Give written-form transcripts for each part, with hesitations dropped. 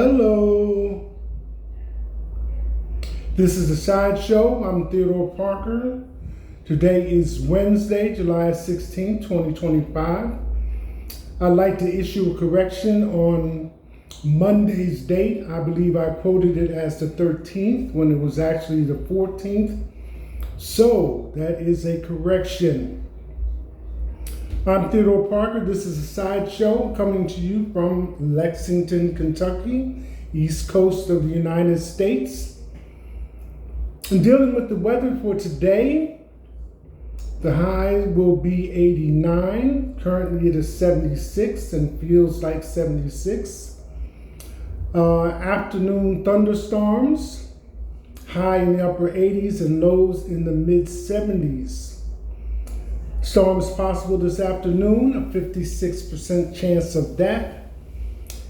Hello. This is the Sideshow. I'm Theodore Parker. Today is Wednesday, July 16, 2025. I'd like to issue a correction on Monday's date. I believe I quoted it as the 13th when it was actually the 14th. So that is a correction. I'm Theodore Parker. This is a Sideshow coming to you from Lexington, Kentucky, East Coast of the United States. And dealing with the weather for today, the high will be 89. Currently it is 76 and feels like 76. Afternoon thunderstorms, high in the upper 80s and lows in the mid 70s. Storms possible this afternoon, a 56% chance of that,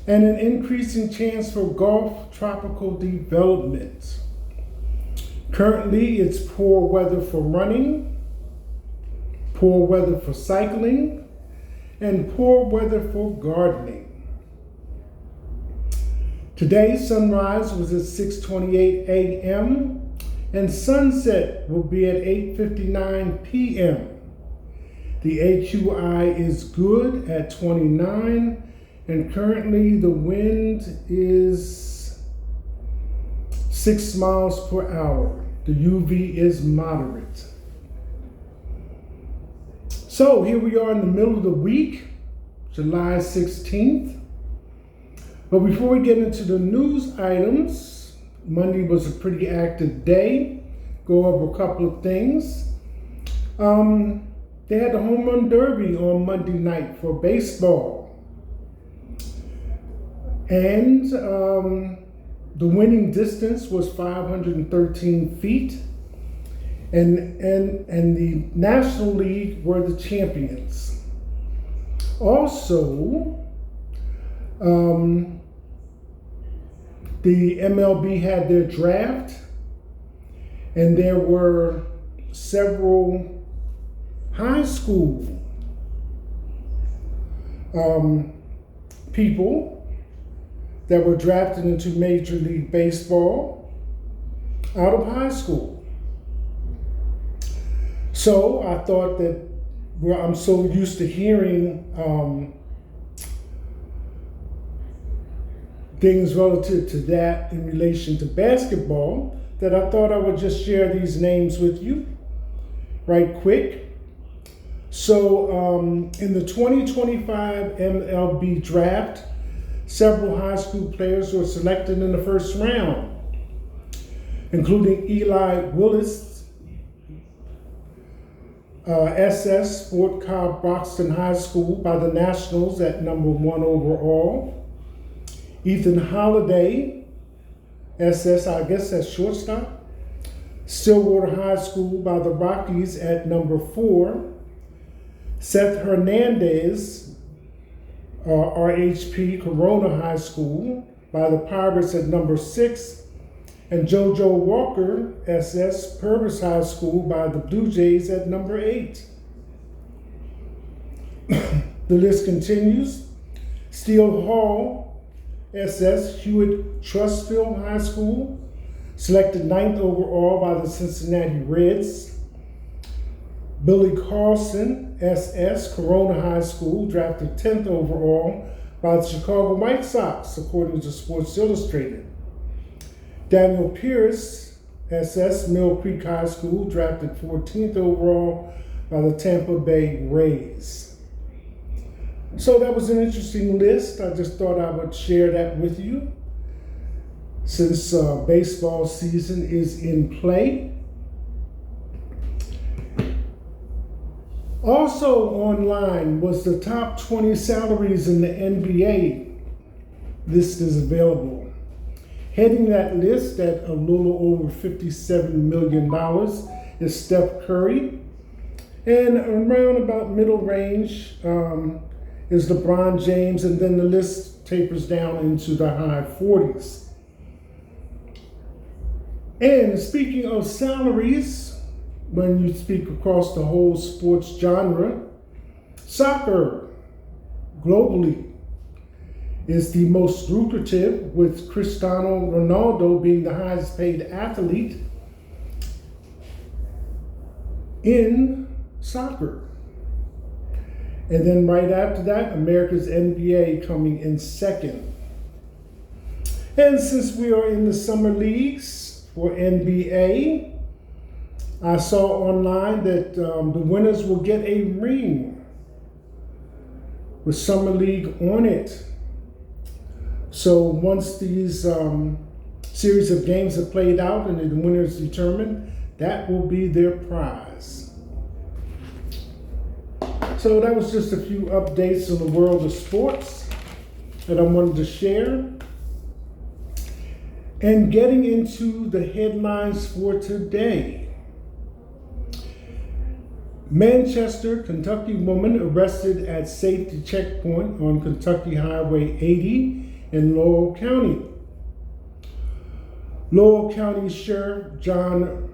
and an increasing chance for Gulf tropical development. Currently, it's poor weather for running, poor weather for cycling, and poor weather for gardening. Today's sunrise was at 6:28 a.m. and sunset will be at 8:59 p.m. The AQI is good at 29, and currently the wind is 6 miles per hour. The UV is moderate. So here we are in the middle of the week, July 16th. But before we get into the news items, Monday was a pretty active day. Go over a couple of things. They had the home run derby on Monday night for baseball. And the winning distance was 513 feet. And the National League were the champions. Also, the MLB had their draft, and there were several high school people that were drafted into Major League Baseball out of high school. So I thought that, well, I'm so used to hearing things relative to that in relation to basketball, that I thought I would just share these names with you right quick. So in the 2025 MLB draft, several high school players were selected in the first round, including Eli Willis, SS, Fort Cobb Broxton High School by the Nationals at number 1 overall. Ethan Holiday, SS, I guess that's shortstop, Stillwater High School by the Rockies at number 4. Seth Hernandez, RHP, Corona High School by the Pirates at number 6. And JoJo Walker, SS, Purvis High School by the Blue Jays at number 8. The list continues. Steele Hall, SS, Hewitt Trustfield High School, selected 9th overall by the Cincinnati Reds. Billy Carlson, SS, Corona High School, drafted 10th overall by the Chicago White Sox, according to Sports Illustrated. Daniel Pierce, SS, Mill Creek High School, drafted 14th overall by the Tampa Bay Rays. So that was an interesting list. I just thought I would share that with you since baseball season is in play. Also online was the top 20 salaries in the NBA. List is available. Heading that list at a little over $57 million is Steph Curry. And around about middle range is LeBron James, and then the list tapers down into the high 40s. And speaking of salaries, when you speak across the whole sports genre, soccer globally is the most lucrative, with Cristiano Ronaldo being the highest paid athlete in soccer. And then right after that, America's NBA coming in second. And since we are in the summer leagues for NBA, I saw online that the winners will get a ring with Summer League on it. So once these series of games are played out and the winner is determined, that will be their prize. So that was just a few updates on the world of sports that I wanted to share. And getting into the headlines for today. Manchester, Kentucky woman arrested at safety checkpoint on Kentucky Highway 80 in Laurel County. Laurel County Sheriff John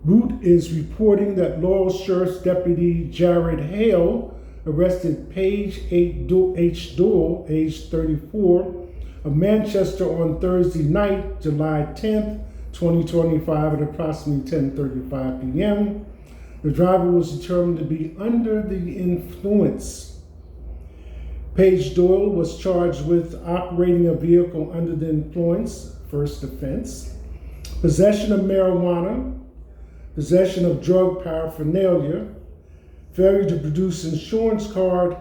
Root is reporting that Laurel Sheriff's Deputy Jared Hale arrested Paige H. Doyle, age 34, of Manchester on Thursday night, July 10th, 2025 at approximately 10:35 p.m. The driver was determined to be under the influence. Paige Doyle was charged with operating a vehicle under the influence, first offense, possession of marijuana, possession of drug paraphernalia, failure to produce insurance card,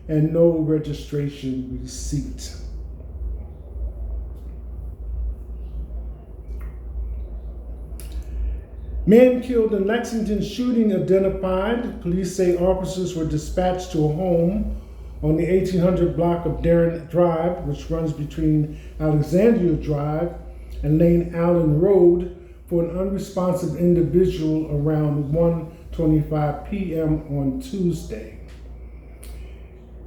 and no registration receipt. Man killed in Lexington shooting identified. Police say officers were dispatched to a home on the 1800 block of Darren Drive, which runs between Alexandria Drive and Lane Allen Road, for an unresponsive individual around 1:25 p.m. on Tuesday.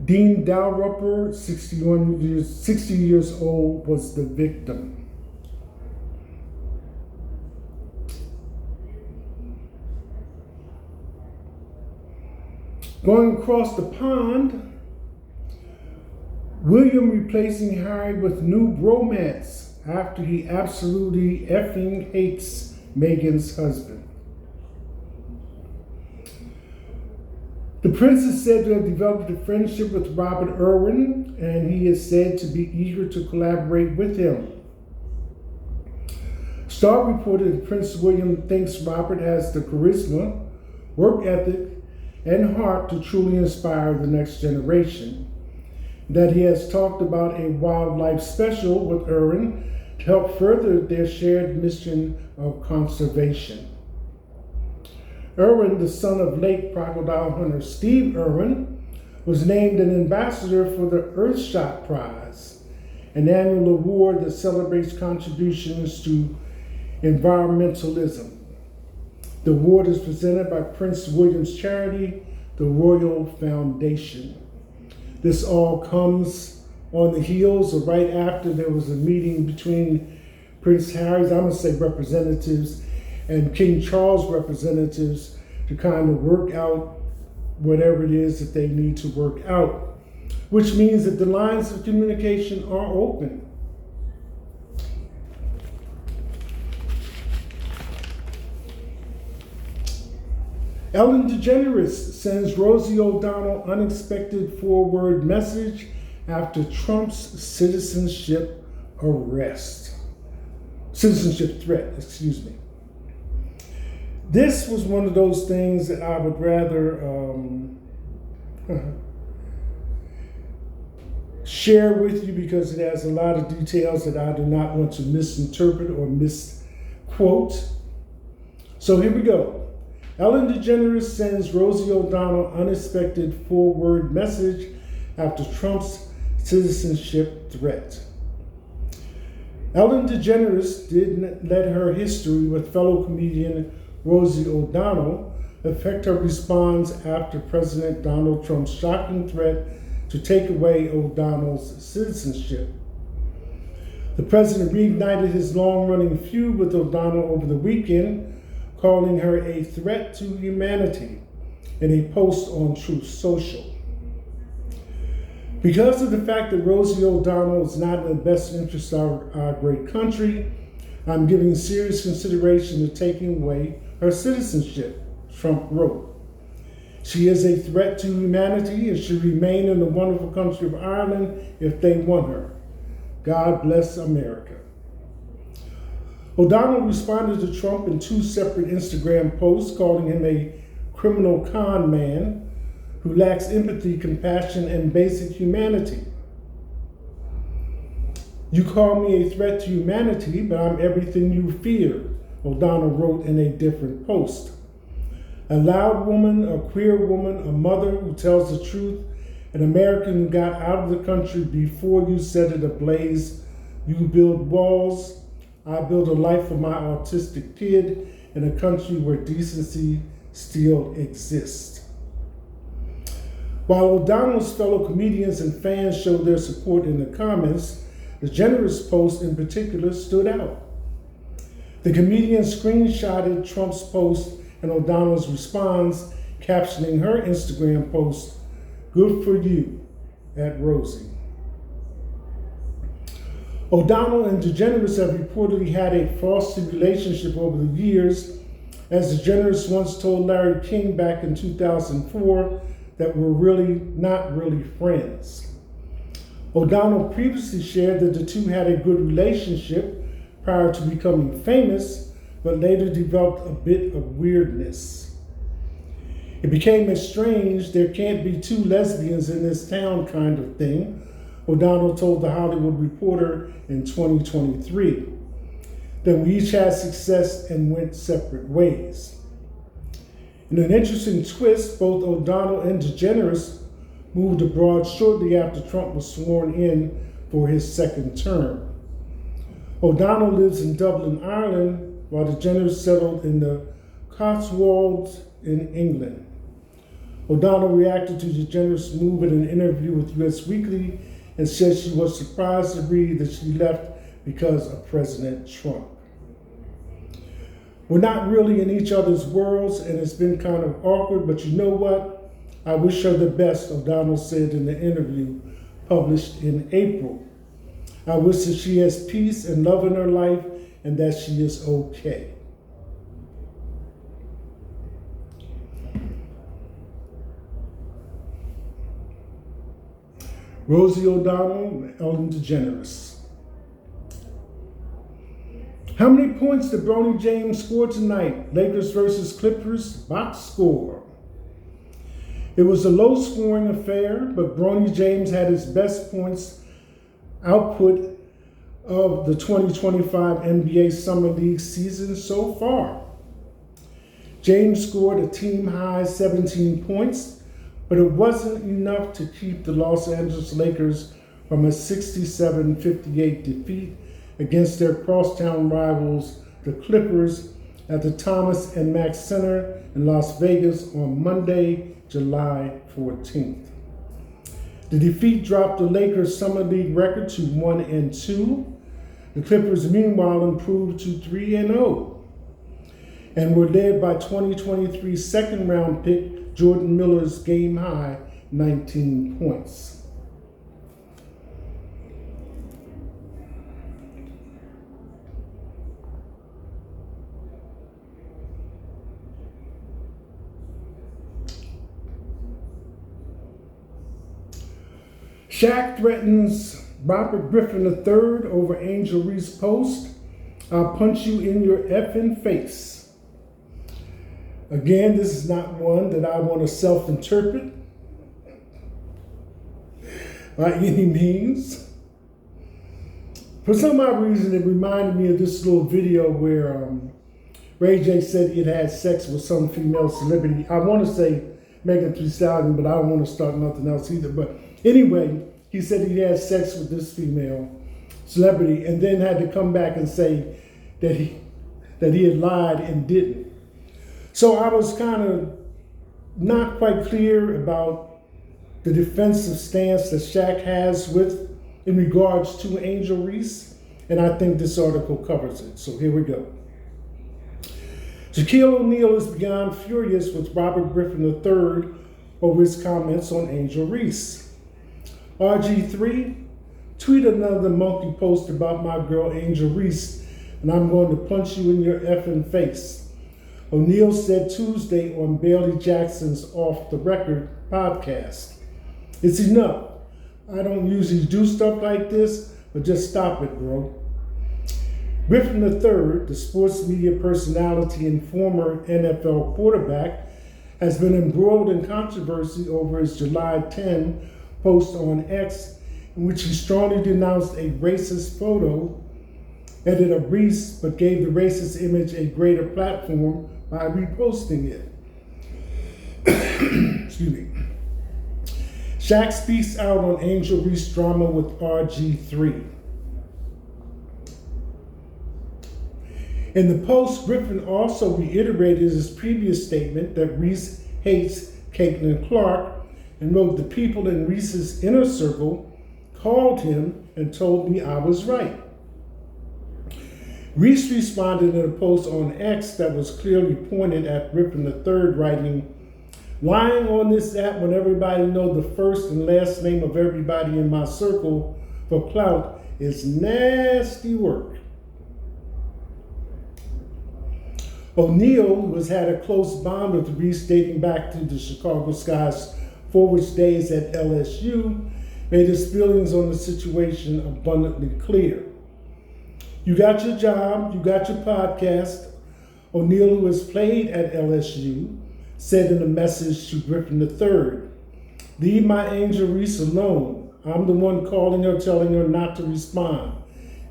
Dean Dalrymper, 60 years old, was the victim. Going across the pond, William replacing Harry with new bromance after he absolutely effing hates Meghan's husband. The prince is said to have developed a friendship with Robert Irwin, and he is said to be eager to collaborate with him. Star reported that Prince William thinks Robert has the charisma, work ethic, and heart to truly inspire the next generation. That he has talked about a wildlife special with Irwin to help further their shared mission of conservation. Irwin, the son of late crocodile hunter Steve Irwin, was named an ambassador for the Earthshot Prize, an annual award that celebrates contributions to environmentalism. The award is presented by Prince William's charity, the Royal Foundation. This all comes on the heels of right after there was a meeting between Prince Harry's, I'm going to say representatives, and King Charles representatives to kind of work out whatever it is that they need to work out, which means that the lines of communication are open. Ellen DeGeneres sends Rosie O'Donnell unexpected forward message after Trump's citizenship threat, excuse me. This was one of those things that I would rather share with you because it has a lot of details that I do not want to misinterpret or misquote. So here we go. Ellen DeGeneres sends Rosie O'Donnell unexpected forward message after Trump's citizenship threat. Ellen DeGeneres didn't let her history with fellow comedian Rosie O'Donnell affect her response after President Donald Trump's shocking threat to take away O'Donnell's citizenship. The president reignited his long-running feud with O'Donnell over the weekend, calling her a threat to humanity in a post on Truth Social. Because of the fact that Rosie O'Donnell is not in the best interest of our great country, I'm giving serious consideration to taking away her citizenship, Trump wrote. She is a threat to humanity and should remain in the wonderful country of Ireland if they want her. God bless America. O'Donnell responded to Trump in 2 separate Instagram posts, calling him a criminal con man who lacks empathy, compassion, and basic humanity. You call me a threat to humanity, but I'm everything you fear, O'Donnell wrote in a different post. A loud woman, a queer woman, a mother who tells the truth, an American who got out of the country before you set it ablaze. You build walls. I build a life for my autistic kid in a country where decency still exists. While O'Donnell's fellow comedians and fans showed their support in the comments, the generous post in particular stood out. The comedian screenshotted Trump's post and O'Donnell's response, captioning her Instagram post, "Good for you," at Rosie. O'Donnell and DeGeneres have reportedly had a frosty relationship over the years, as DeGeneres once told Larry King back in 2004 that we're really not really friends. O'Donnell previously shared that the two had a good relationship prior to becoming famous, but later developed a bit of weirdness. It became estranged, there can't be 2 lesbians in this town kind of thing, O'Donnell told The Hollywood Reporter in 2023. Then we each had success and went separate ways. In an interesting twist, both O'Donnell and DeGeneres moved abroad shortly after Trump was sworn in for his 2nd term. O'Donnell lives in Dublin, Ireland, while DeGeneres settled in the Cotswolds in England. O'Donnell reacted to DeGeneres' move in an interview with US Weekly and said she was surprised to read that she left because of President Trump. We're not really in each other's worlds, and it's been kind of awkward, but you know what? I wish her the best, O'Donnell said in the interview published in April. I wish that she has peace and love in her life and that she is okay. Rosie O'Donnell and Ellen DeGeneres. How many points did Bronny James score tonight? Lakers versus Clippers, box score. It was a low-scoring affair, but Bronny James had his best points output of the 2025 NBA Summer League season so far. James scored a team-high 17 points, but it wasn't enough to keep the Los Angeles Lakers from a 67-58 defeat against their crosstown rivals, the Clippers, at the Thomas and Mack Center in Las Vegas on Monday, July 14th. The defeat dropped the Lakers' Summer League record to 1-2. The Clippers, meanwhile, improved to 3-0 and were led by 2023 second-round pick Jordan Miller's game-high 19 points. Shaq threatens Robert Griffin III over Angel Reese post. I'll punch you in your effing face. Again, this is not one that I want to self-interpret by any means. For some odd reason, it reminded me of this little video where Ray J said it had sex with some female celebrity. I want to say Megan Thee Stallion, but I don't want to start nothing else either. But anyway, he said he had sex with this female celebrity and then had to come back and say that he had lied and didn't. So I was kind of not quite clear about the defensive stance that Shaq has in regards to Angel Reese, and I think this article covers it. So here we go. Shaquille O'Neal is beyond furious with Robert Griffin III over his comments on Angel Reese. RG3, tweet another monkey post about my girl Angel Reese, and I'm going to punch you in your effing face. O'Neal said Tuesday on Bailey Jackson's Off the Record podcast. It's enough. I don't usually do stuff like this, but just stop it, bro. Griffin III, the sports media personality and former NFL quarterback, has been embroiled in controversy over his July 10 post on X, in which he strongly denounced a racist photo edited of Reese, but gave the racist image a greater platform by reposting it. Excuse me. Shaq speaks out on Angel Reese drama with RG3. In the post, Griffin also reiterated his previous statement that Reese hates Caitlin Clark and wrote, "The people in Reese's inner circle called him and told me I was right." Reese responded in a post on X that was clearly pointed at Griffin III, writing, "Lying on this app when everybody knows the first and last name of everybody in my circle for clout is nasty work." O'Neal, who has had a close bond with Reese dating back to the Chicago Sky's forward days at LSU, made his feelings on the situation abundantly clear. "You got your job, you got your podcast," O'Neal, who has played at LSU, said in a message to Griffin III. "Leave my Angel Reese alone. I'm the one calling her, telling her not to respond.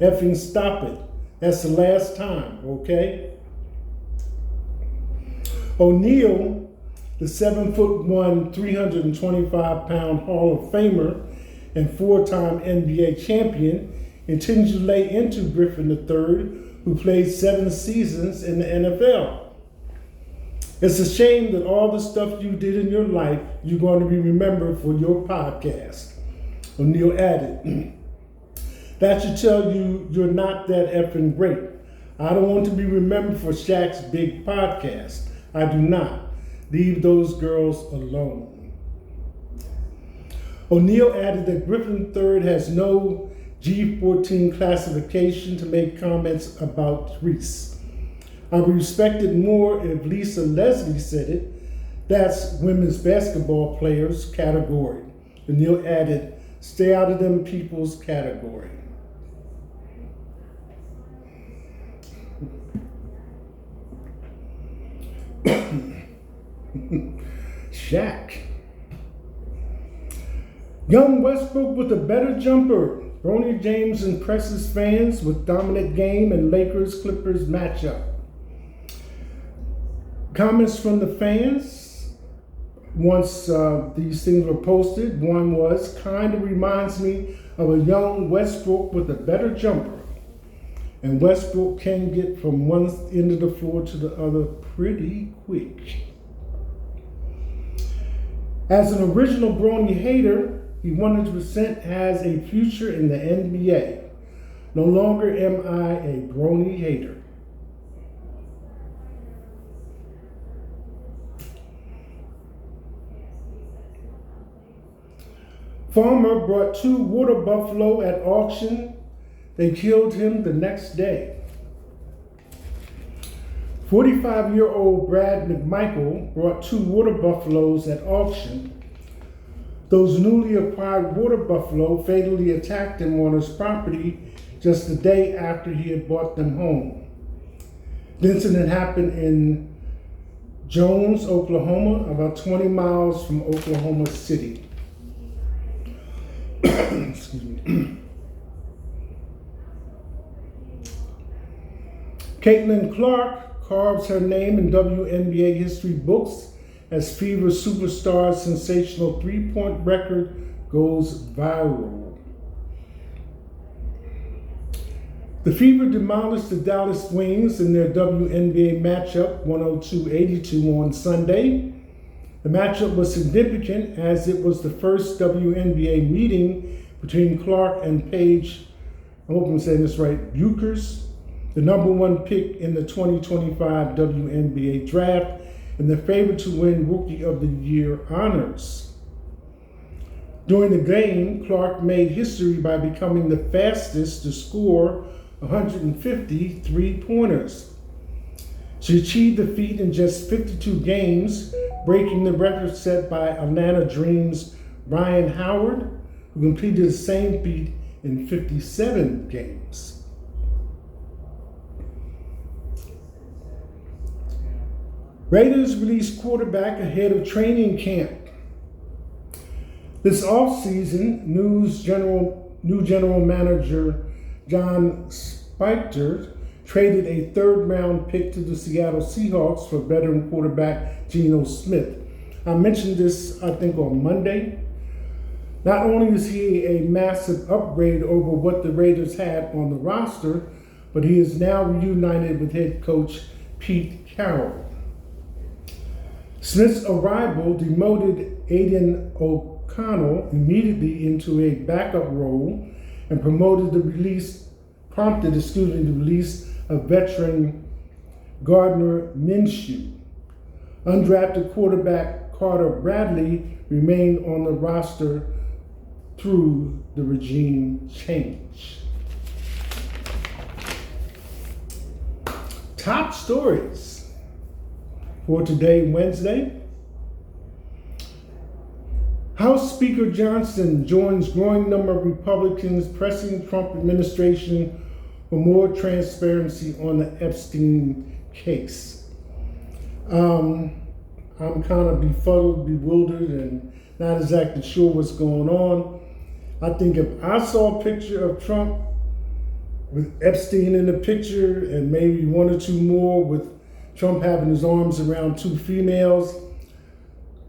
Effing stop it. That's the last time, okay?" O'Neal, the 7'1", 325-pound Hall of Famer and four-time NBA champion, intends to lay into Griffin III, who played 7 seasons in the NFL. "It's a shame that all the stuff you did in your life, you're going to be remembered for your podcast," O'Neal added. "That should tell you you're not that effing great. I don't want to be remembered for Shaq's big podcast. I do not. Leave those girls alone." O'Neal added that Griffin III has no G14 classification to make comments about Reese. "I would respect it more if Lisa Leslie said it. That's women's basketball players category." O'Neal added, "Stay out of them people's category." Shaq. Young Westbrook with a better jumper. Bronny James impresses fans with dominant game and Lakers-Clippers matchup. Comments from the fans once these things were posted. One was, "Kind of reminds me of a young Westbrook with a better jumper. And Westbrook can get from one end of the floor to the other pretty quick." As an original Bronny hater, he 100% has a future in the NBA. "No longer am I a Bronny hater." Farmer brought 2 water buffalo at auction. They killed him the next day. 45-year-old Brad McMichael brought 2 water buffaloes at auction. Those newly acquired water buffalo fatally attacked him on his property just the day after he had brought them home. The incident happened in Jones, Oklahoma, about 20 miles from Oklahoma City. Excuse me. Caitlin Clark carves her name in WNBA history books as Fever superstar's sensational three-point record goes viral. The Fever demolished the Dallas Wings in their WNBA matchup 102-82 on Sunday. The matchup was significant as it was the first WNBA meeting between Clark and Paige, I hope I'm saying this right, Buchers, the number 1 pick in the 2025 WNBA draft and the favorite to win Rookie of the Year honors. During the game, Clark made history by becoming the fastest to score 150 three-pointers. She achieved the feat in just 52 games, breaking the record set by Atlanta Dream's Ryan Howard, who completed the same feat in 57 games. Raiders released quarterback ahead of training camp. This offseason, new general manager John Spector traded a third-round pick to the Seattle Seahawks for veteran quarterback Geno Smith. I mentioned this, I think, on Monday. Not only is he a massive upgrade over what the Raiders had on the roster, but he is now reunited with head coach Pete Carroll. Smith's arrival demoted Aiden O'Connell immediately into a backup role and prompted the release of veteran Gardner Minshew. Undrafted quarterback Carter Bradley remained on the roster through the regime change. Top stories for today, Wednesday. House Speaker Johnson joins growing number of Republicans pressing Trump administration for more transparency on the Epstein case. I'm kind of befuddled, bewildered, and not exactly sure what's going on. I think if I saw a picture of Trump with Epstein in the picture and maybe one or two more with Trump having his arms around two females,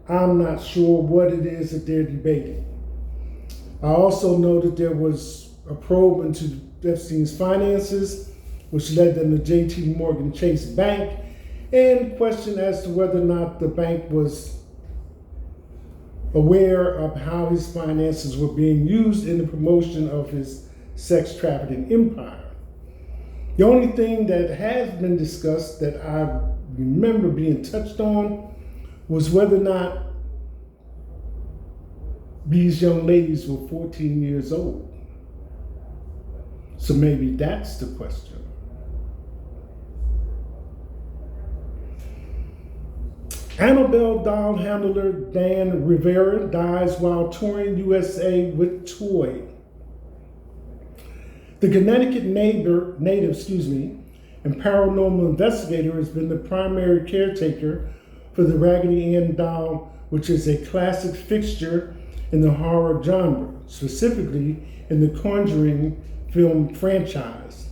I'm not sure what it is that they're debating. I also know that there was a probe into Epstein's finances, which led them to JP Morgan Chase Bank, and question as to whether or not the bank was aware of how his finances were being used in the promotion of his sex trafficking empire. The only thing that has been discussed that I remember being touched on was whether or not these young ladies were 14 years old. So maybe that's the question. Annabelle doll handler Dan Rivera dies while touring USA with Toy. The Connecticut native, and paranormal investigator has been the primary caretaker for the Raggedy Ann doll, which is a classic fixture in the horror genre, specifically in the Conjuring film franchise.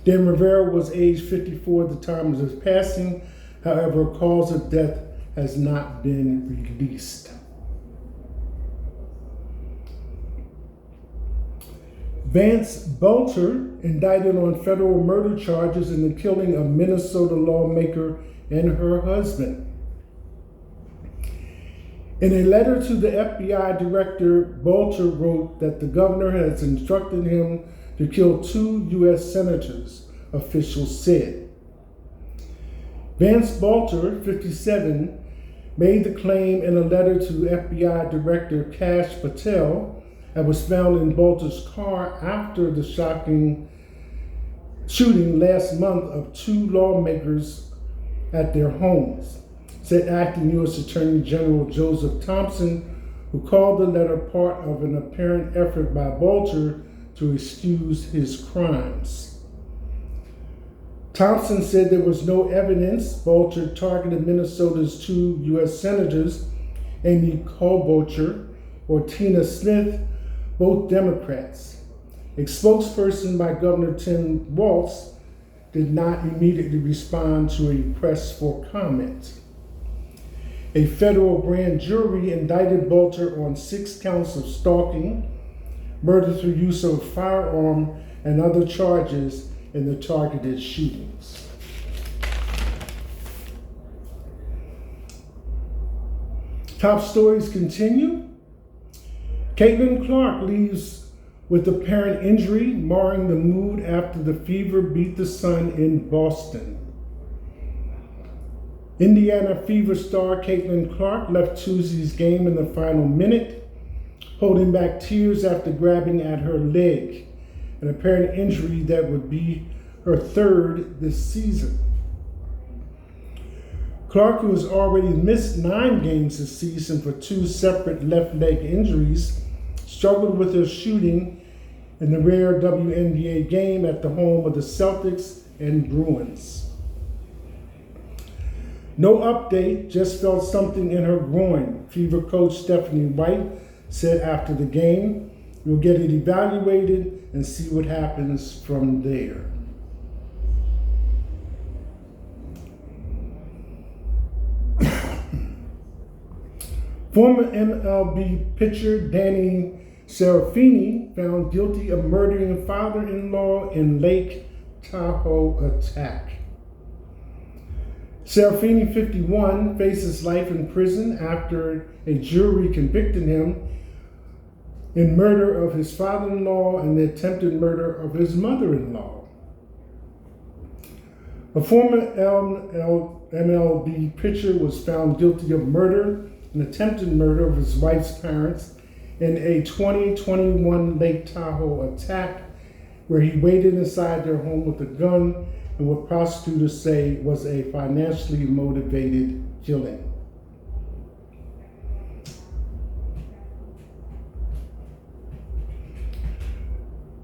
Dan Rivera was age 54 at the time of his passing. However, cause of death has not been released. Vance Belcher indicted on federal murder charges in the killing of Minnesota lawmaker and her husband. In a letter to the FBI director, Belcher wrote that the governor has instructed him to kill 2 U.S. senators, officials said. Vance Belcher, 57, made the claim in a letter to FBI Director Kash Patel that was found in Belcher's car after the shocking shooting last month of 2 lawmakers at their homes, said Acting U.S. Attorney General Joseph Thompson, who called the letter part of an apparent effort by Belcher to excuse his crimes. Thompson said there was no evidence Belcher targeted Minnesota's 2 U.S. senators, Amy Klobuchar or Tina Smith, both Democrats. A spokesperson by Governor Tim Walz did not immediately respond to a request for comment. A federal grand jury indicted Belcher on 6 counts of stalking, murder through use of a firearm, and other charges in the targeted shootings. Top stories continue. Caitlin Clark leaves with apparent injury, marring the mood after the Fever beat the Sun in Boston. Indiana Fever star Caitlin Clark left Tuesday's game in the final minute. holding back tears after grabbing at her leg, an apparent injury that would be her third this season. Clark, who has already missed 9 games this season for 2 separate left leg injuries, struggled with her shooting in the rare WNBA game at the home of the Celtics and Bruins. No update, just felt something in her groin, Fever coach Stephanie White said after the game. We'll get it evaluated and see what happens from there. Former MLB pitcher Danny Serafini found guilty of murdering father-in-law in Lake Tahoe attack. Serafini, 51, faces life in prison after a jury convicted him in murder of his father-in-law and the attempted murder of his mother-in-law. A former MLB pitcher was found guilty of murder and attempted murder of his wife's parents in a 2021 Lake Tahoe attack where he waited inside their home with a gun and what prosecutors say was a financially motivated killing.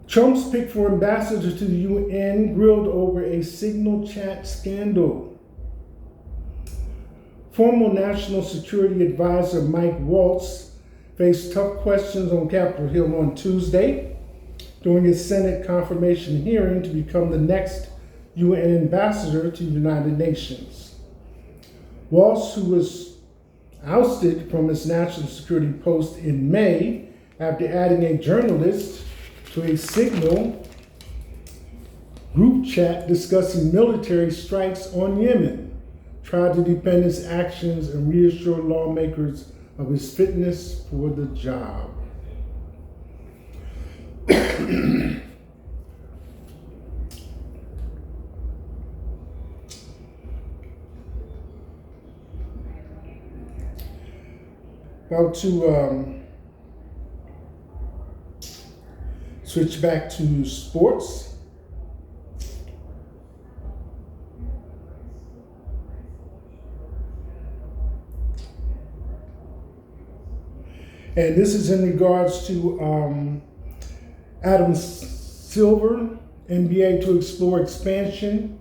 Trump's pick for ambassador to the UN grilled over a Signal chat scandal. Former National Security Advisor Mike Waltz faced tough questions on Capitol Hill on Tuesday during his Senate confirmation hearing to become the next UN ambassador to the United Nations. Waltz, who was ousted from his national security post in May after adding a journalist to a Signal group chat discussing military strikes on Yemen, tried to defend his actions and reassure lawmakers of his fitness for the job. About to switch back to sports. And this is in regards to Adam Silver, NBA to explore expansion.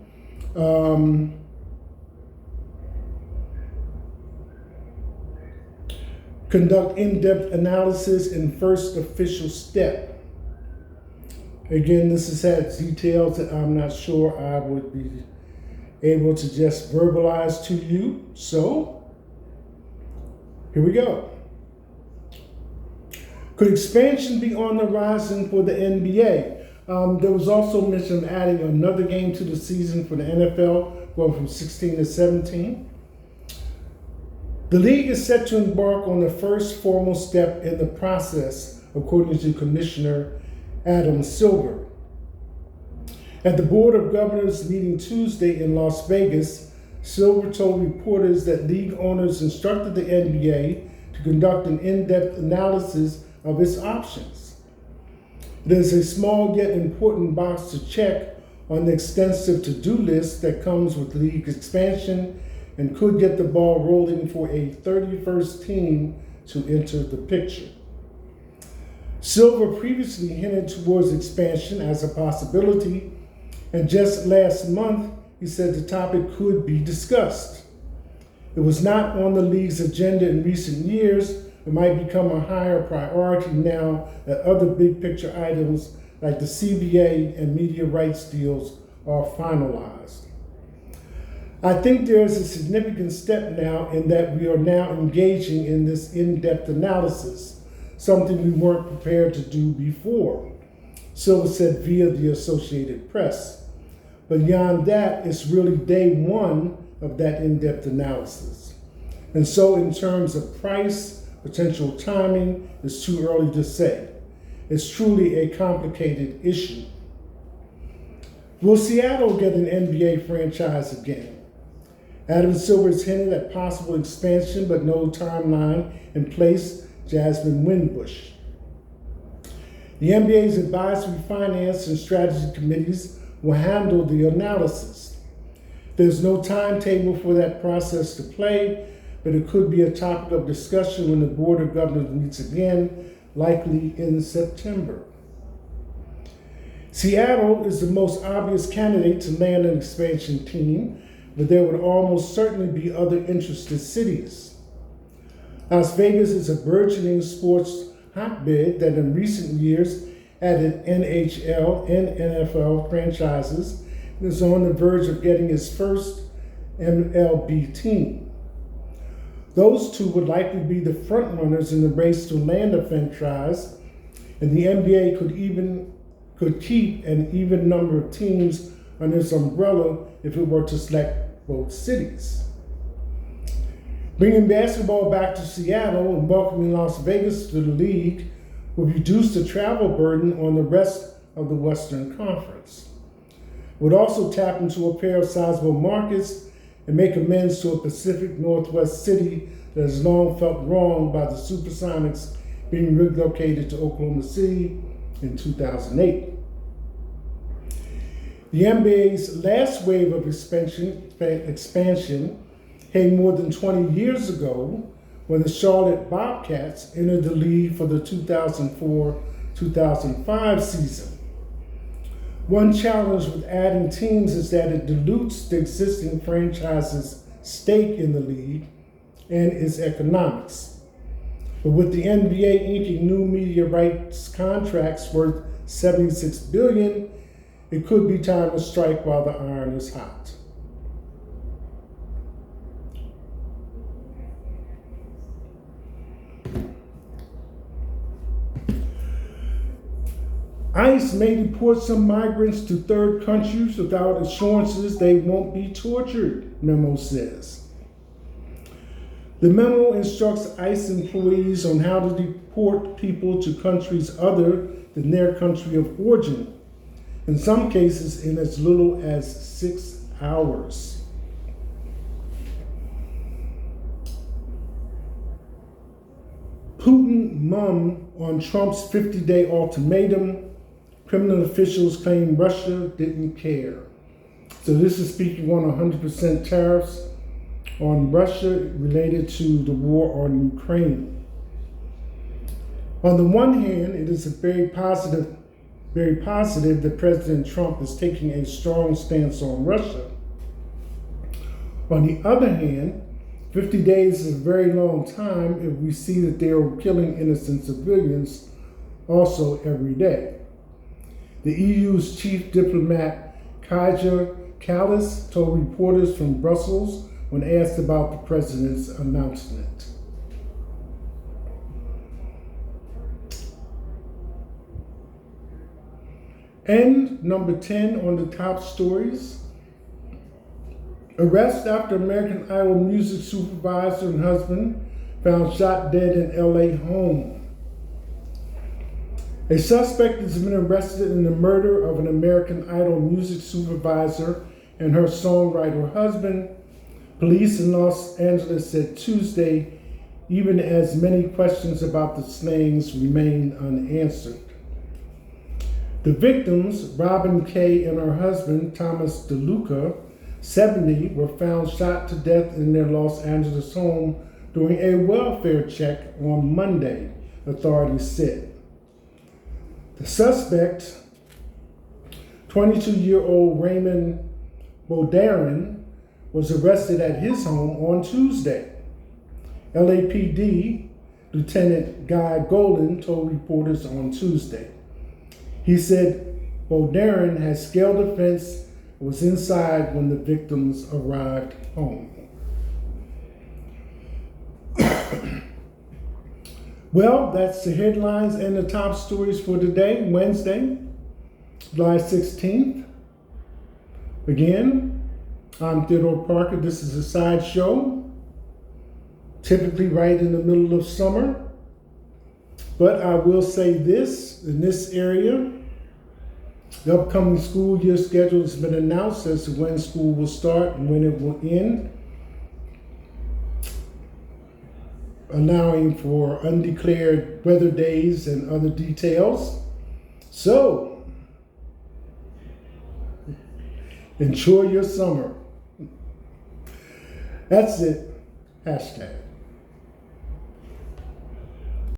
Conduct in-depth analysis in first official step. Again, this has had details that I'm not sure I would be able to just verbalize to you. So, here we go. Could expansion be on the horizon for the NBA? There was also mention of adding another game to the season for the NFL, going from 16 to 17. The league is set to embark on the first formal step in the process, according to Commissioner Adam Silver. At the Board of Governors meeting Tuesday in Las Vegas, Silver told reporters that league owners instructed the NBA to conduct an in-depth analysis of its options. It is a small yet important box to check on the extensive to-do list that comes with league expansion and could get the ball rolling for a 31st team to enter the picture. Silver previously hinted towards expansion as a possibility, and just last month he said the topic could be discussed. It was not on the league's agenda in recent years. It might become a higher priority now that other big picture items like the CBA and media rights deals are finalized. I think there is a significant step now in that we are now engaging in this in-depth analysis, something we weren't prepared to do before, Silver said via the Associated Press. But beyond that, it's really day one of that in-depth analysis. And so in terms of price, potential timing, it's too early to say. It's truly a complicated issue. Will Seattle get an NBA franchise again? Adam Silver has hinted at possible expansion, but no timeline in place, Jasmine Winbush. The NBA's advisory, finance, and strategy committees will handle the analysis. There's no timetable for that process to play, but it could be a topic of discussion when the Board of Governors meets again, likely in September. Seattle is the most obvious candidate to land an expansion team, but there would almost certainly be other interested cities. Las Vegas is a burgeoning sports hotbed that in recent years added NHL and NFL franchises and is on the verge of getting its first MLB team. Those two would likely be the frontrunners in the race to land a franchise, and the NBA could keep an even number of teams under its umbrella if it were to select both cities. Bringing basketball back to Seattle and welcoming Las Vegas to the league would reduce the travel burden on the rest of the Western Conference. It would also tap into a pair of sizable markets and make amends to a Pacific Northwest city that has long felt wronged by the Supersonics being relocated to Oklahoma City in 2008. The NBA's last wave of expansion came more than 20 years ago when the Charlotte Bobcats entered the league for the 2004-2005 season. One challenge with adding teams is that it dilutes the existing franchise's stake in the league and its economics. But with the NBA inking new media rights contracts worth $76 billion, it could be time to strike while the iron is hot. ICE may deport some migrants to third countries without assurances they won't be tortured, memo says. The memo instructs ICE employees on how to deport people to countries other than their country of origin, in some cases in as little as 6 hours. Putin mum on Trump's 50-day ultimatum. Criminal officials claim Russia didn't care. So this is speaking on 100% tariffs on Russia related to the war on Ukraine. On the one hand, it is very positive that President Trump is taking a strong stance on Russia. On the other hand, 50 days is a very long time if we see that they are killing innocent civilians also every day. The EU's chief diplomat, Kaja Kallas, told reporters from Brussels when asked about the president's announcement. And number 10 on the top stories. Arrest after American Idol music supervisor and husband found shot dead in LA home. A suspect has been arrested in the murder of an American Idol music supervisor and her songwriter husband, police in Los Angeles said Tuesday, even as many questions about the slayings remain unanswered. The victims, Robin Kay and her husband, Thomas DeLuca, 70, were found shot to death in their Los Angeles home during a welfare check on Monday, authorities said. The suspect, 22-year-old Raymond Bodarin, was arrested at his home on Tuesday. LAPD Lieutenant Guy Golden told reporters on Tuesday. He said Bodarin had scaled a fence and was inside when the victims arrived home. Well, that's the headlines and the top stories for today, Wednesday, July 16th. Again, I'm Theodore Parker. This is a side show, typically right in the middle of summer. But I will say this, in this area, the upcoming school year schedule has been announced as to when school will start and when it will end, allowing for undeclared weather days and other details. So, enjoy your summer. That's it. Hashtag.